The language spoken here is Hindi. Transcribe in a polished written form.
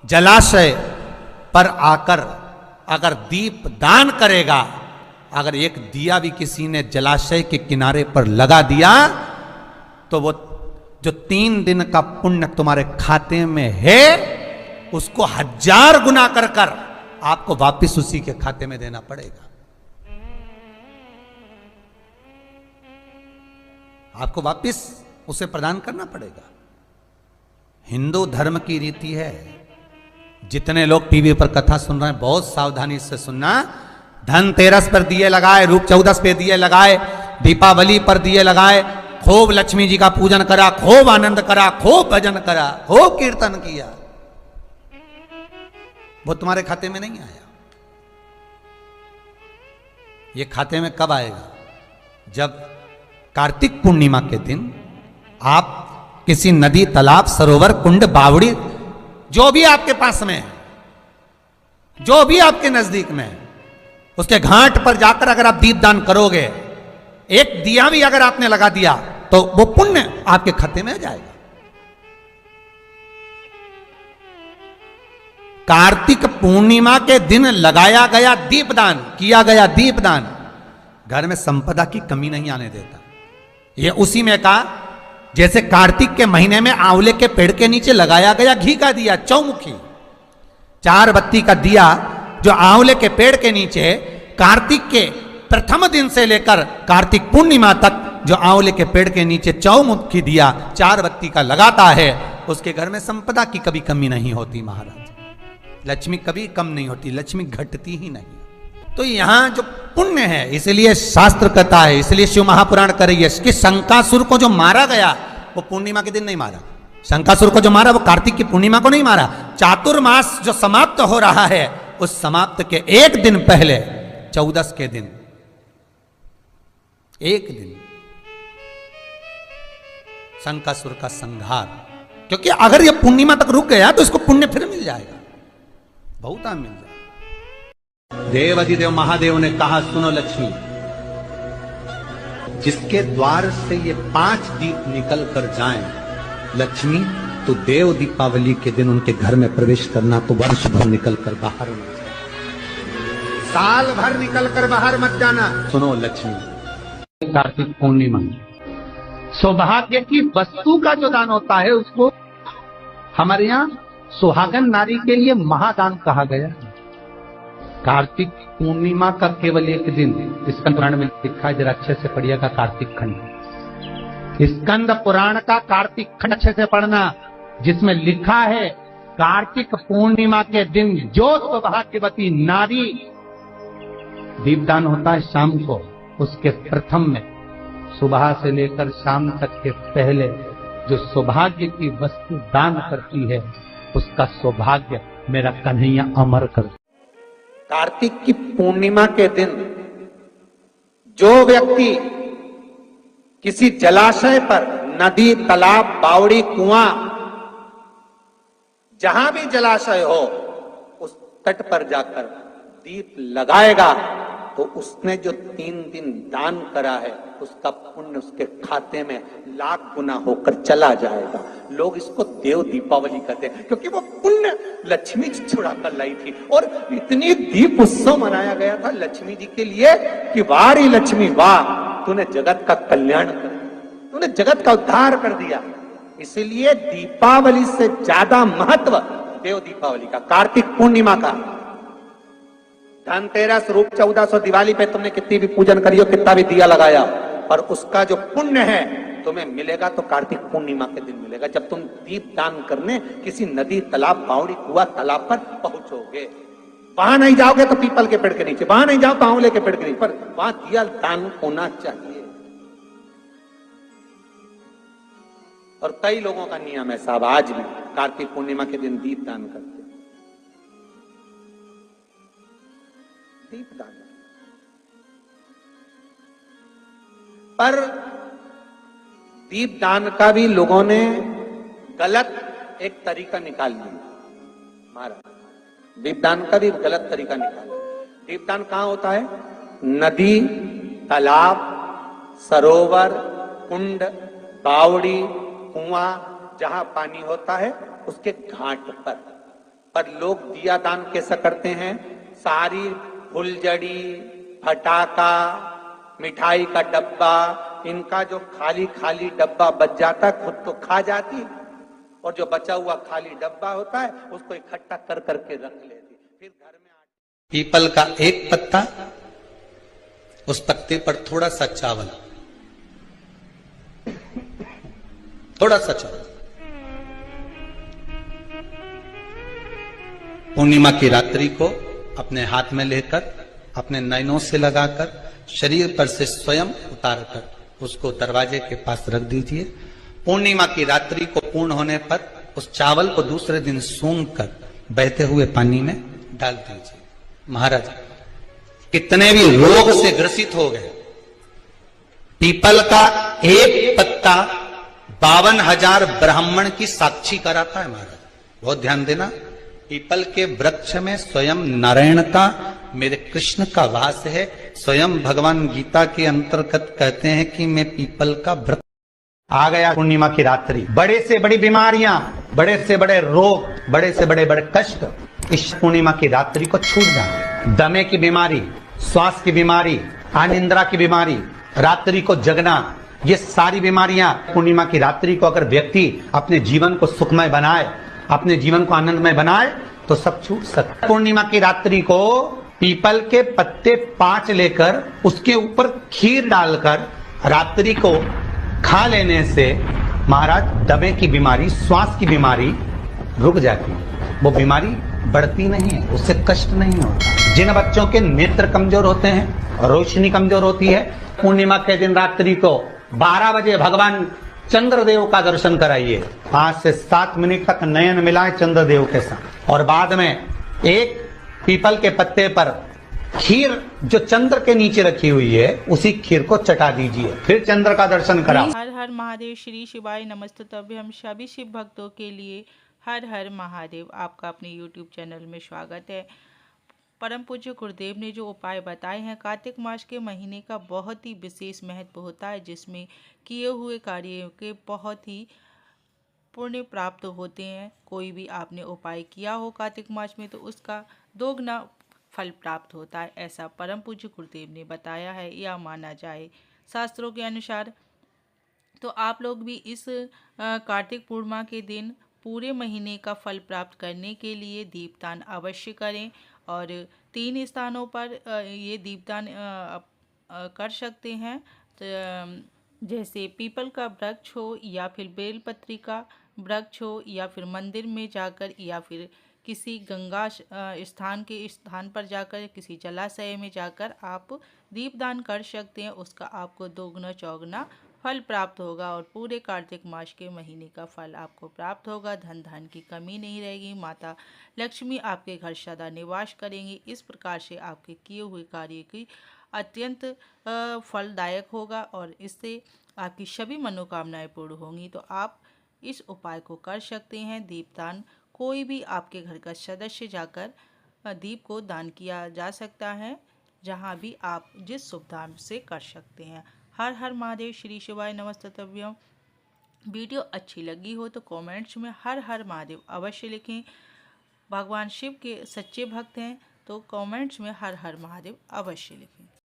जलाशय पर आकर अगर दीप दान करेगा, अगर एक दिया भी किसी ने जलाशय के किनारे पर लगा दिया तो वो जो 3 दिन का पुण्य तुम्हारे खाते में है उसको 1000 गुना कर कर आपको वापिस उसी के खाते में देना पड़ेगा। आपको वापिस उसे प्रदान करना पड़ेगा। हिंदू धर्म की रीति है। जितने लोग टीवी पर कथा सुन रहे हैं बहुत सावधानी से सुनना। धनतेरस पर दिए लगाए, रूप चौदस पे दिए लगाए, दीपावली पर दिए लगाए, खूब लक्ष्मी जी का पूजन करा, खूब आनंद करा, खूब भजन करा, खूब कीर्तन किया, वो तुम्हारे खाते में नहीं आया। ये खाते में कब आएगा? जब कार्तिक पूर्णिमा के दिन आप किसी नदी, तालाब, सरोवर, कुंड, बावड़ी, जो भी आपके पास में है, जो भी आपके नजदीक में है, उसके घाट पर जाकर अगर आप दीप दान करोगे, एक दिया भी अगर आपने लगा दिया तो वो पुण्य आपके खाते में आ जाएगा। कार्तिक पूर्णिमा के दिन लगाया गया दीपदान, किया गया दीपदान घर में संपदा की कमी नहीं आने देता। ये उसी में कहा जैसे कार्तिक के महीने में आंवले के पेड़ के नीचे लगाया गया घी का दिया, चौमुखी 4 बत्ती का दिया जो आंवले के पेड़ के नीचे कार्तिक के प्रथम दिन से लेकर कार्तिक पूर्णिमा तक जो आंवले के पेड़ के नीचे चौमुखी दिया 4 बत्ती का लगाता है, उसके घर में संपदा की कभी कमी नहीं होती महाराज। लक्ष्मी कभी कम नहीं होती, लक्ष्मी घटती ही नहीं। तो यहां जो पुण्य है, इसलिए शास्त्र कहता है, इसलिए शिव महापुराण कर रही है कि शंकासुर को जो मारा गया वो पूर्णिमा के दिन नहीं मारा। शंकासुर को जो मारा वो कार्तिक की पूर्णिमा को नहीं मारा। चातुर्मास जो समाप्त हो रहा है उस समाप्त के 1 दिन पहले, चौदस के दिन, 1 दिन शंकासुर का संहार। क्योंकि अगर ये पूर्णिमा तक रुक गया तो इसको पुण्य फिर मिल जाएगा, बहुत मिल जाएगा। देवाधिदेव महादेव ने कहा, सुनो लक्ष्मी, जिसके द्वार से ये 5 दीप निकल कर जाएं, लक्ष्मी तो देव दीपावली के दिन उनके घर में प्रवेश करना, तो वर्ष भर निकल कर बाहर मत जाना, साल भर निकल कर बाहर मत जाना। सुनो लक्ष्मी, कार्तिक पूर्णिमा सौभाग्य की वस्तु का जो दान होता है उसको हमारे यहाँ सुहागन नारी के लिए महादान कहा गया। कार्तिक पूर्णिमा का केवल 1 दिन स्कंद पुराण में लिखा है, जरा अच्छे से पढ़िएगा कार्तिक खंड, स्कंद पुराण का कार्तिक खंड अच्छे से पढ़ना, जिसमें लिखा है कार्तिक पूर्णिमा के दिन जो सौभाग्यवती नारी दीपदान होता है शाम को, उसके प्रथम में सुबह से लेकर शाम तक के पहले जो सौभाग्य की वस्तु दान करती है उसका सौभाग्य मेरा कन्हैया अमर कर। कार्तिक की पूर्णिमा के दिन जो व्यक्ति किसी जलाशय पर, नदी, तालाब, बावड़ी, कुआं, जहां भी जलाशय हो उस तट पर जाकर दीप लगाएगा तो उसने जो 3 दिन दान करा है उसका पुण्य उसके खाते में लाख गुना होकर चला जाएगा। लोग इसको देव दीपावली कहते हैं क्योंकि वो पुण्य लक्ष्मी जी छुड़ा कर लाई थी। और इतनी दीप उत्सव मनाया गया था लक्ष्मी जी के लिए कि वारी लक्ष्मी वाह, तूने जगत का कल्याण कर दिया, तूने जगत का उद्धार कर दिया। इसलिए दीपावली से ज्यादा महत्व देव दीपावली का, कार्तिक पूर्णिमा का। धनतेरस, रूप चौदस और दिवाली पे तुमने कितनी भी पूजन करी हो, कितना भी दिया लगाया, पर उसका जो पुण्य है तुम्हें मिलेगा तो कार्तिक पूर्णिमा के दिन मिलेगा, जब तुम दीप दान करने किसी नदी, तालाब, बावड़ी, कुआं, तालाब पर पहुंचोगे। वहां नहीं जाओगे तो पीपल के पेड़ के नीचे, वहां नहीं जाओ तो आंवले के पेड़ के नीचे, पर वहां दिया दान होना चाहिए। और कई लोगों का नियम है साहब, आज भी कार्तिक पूर्णिमा के दिन दीप दान करते, दीप दान। पर दीप दान का भी लोगों ने गलत एक तरीका निकाल लिया महाराज। दीपदान का भी गलत तरीका निकाला। दीपदान कहां होता है? नदी, तालाब, सरोवर, कुंड, बावड़ी, कुआं, जहां पानी होता है उसके घाट पर। पर लोग दिया दान कैसा करते हैं, सारी फुलझड़ी, फटाका, मिठाई का डब्बा, इनका जो खाली खाली डब्बा बच जाता है खुद तो खा जाती, और जो बचा हुआ खाली डब्बा होता है उसको इकट्ठा कर करके रख लेती। फिर घर में पीपल का एक पत्ता, उस पत्ते पर थोड़ा सा चावल, थोड़ा सा चावल, पूर्णिमा की रात्रि को अपने हाथ में लेकर, अपने नयनों से लगाकर, शरीर पर से स्वयं उतारकर उसको दरवाजे के पास रख दीजिए। पूर्णिमा की रात्रि को पूर्ण होने पर उस चावल को दूसरे दिन सूंघ कर बहते हुए पानी में डाल दीजिए। महाराज कितने भी रोग से ग्रसित हो गए, पीपल का एक पत्ता 52,000 ब्राह्मण की साक्षी कराता है। महाराज बहुत ध्यान देना, पीपल के वृक्ष में स्वयं नारायण का, मेरे कृष्ण का वास है। स्वयं भगवान गीता के अंतर्गत कहते हैं कि मैं पीपल का वृक्ष। आ गया पूर्णिमा की रात्रि, बड़े से बड़ी बीमारियां, बड़े से बड़े रोग, बड़े से बड़े बड़े कष्ट इस पूर्णिमा की रात्रि को छूट जाए। दमे की बीमारी, श्वास की बीमारी, अनिद्रा की बीमारी, रात्रि को जगना, ये सारी बीमारियां पूर्णिमा की रात्रि को अगर व्यक्ति अपने जीवन को सुखमय बनाए, अपने जीवन को आनंदमय बनाए तो सब छूट सकता। पूर्णिमा की रात्रि को पीपल के पत्ते 5 लेकर उसके ऊपर खीर डालकर रात्रि को खा लेने से महाराज दमे की बीमारी, श्वास की बीमारी रुक जाती है। वो बीमारी बढ़ती नहीं है, उससे कष्ट नहीं होता। जिन बच्चों के नेत्र कमजोर होते हैं, रोशनी कमजोर होती है, पूर्णिमा के दिन रात्रि को 12 बजे भगवान चंद्रदेव का दर्शन कराइए। 5 से 7 मिनट तक नयन मिलाए चंद्रदेव के साथ, और बाद में एक पीपल के पत्ते पर खीर जो चंद्र के नीचे रखी हुई है उसी खीर को चटा दीजिए, फिर चंद्र का दर्शन कराओ। हर हर महादेव, श्री शिवाय नमस्तुभ्यं। हम सभी शिव भक्तों के लिए हर हर महादेव। आपका अपने YouTube चैनल में स्वागत है। परम पूज्य गुरुदेव ने जो उपाय बताए हैं, कार्तिक मास के महीने का बहुत ही विशेष महत्व होता है, जिसमें किए हुए कार्यों के बहुत ही पुण्य प्राप्त होते हैं। कोई भी आपने उपाय किया हो कार्तिक मास में तो उसका दोगुना फल प्राप्त होता है, ऐसा परम पूज्य गुरुदेव ने बताया है या माना जाए शास्त्रों के अनुसार। तो आप लोग भी इस कार्तिक पूर्णिमा के दिन पूरे महीने का फल प्राप्त करने के लिए दीपदान अवश्य करें, और 3 स्थानों पर ये दीपदान कर सकते हैं। तो जैसे पीपल का वृक्ष हो, या फिर बेलपत्री का वृक्ष हो, या फिर मंदिर में जाकर, या फिर किसी गंगा स्थान के स्थान पर जाकर, किसी जलाशय में जाकर आप दीपदान कर सकते हैं। उसका आपको दोगुना चौगुना फल प्राप्त होगा, और पूरे कार्तिक मास के महीने का फल आपको प्राप्त होगा। धन धान की कमी नहीं रहेगी, माता लक्ष्मी आपके घर सदा निवास करेंगी। इस प्रकार से आपके किए हुए कार्य की अत्यंत फलदायक होगा, और इससे आपकी सभी मनोकामनाएं पूर्ण होंगी। तो आप इस उपाय को कर सकते हैं। दीपदान कोई भी आपके घर का सदस्य जाकर दीप को दान किया जा सकता है, जहां भी आप जिस सुविधा से कर सकते हैं। हर हर महादेव, श्री शिवाय नमस्तुभ्यं। वीडियो अच्छी लगी हो तो कमेंट्स में हर हर महादेव अवश्य लिखें। भगवान शिव के सच्चे भक्त हैं तो कमेंट्स में हर हर महादेव अवश्य लिखें।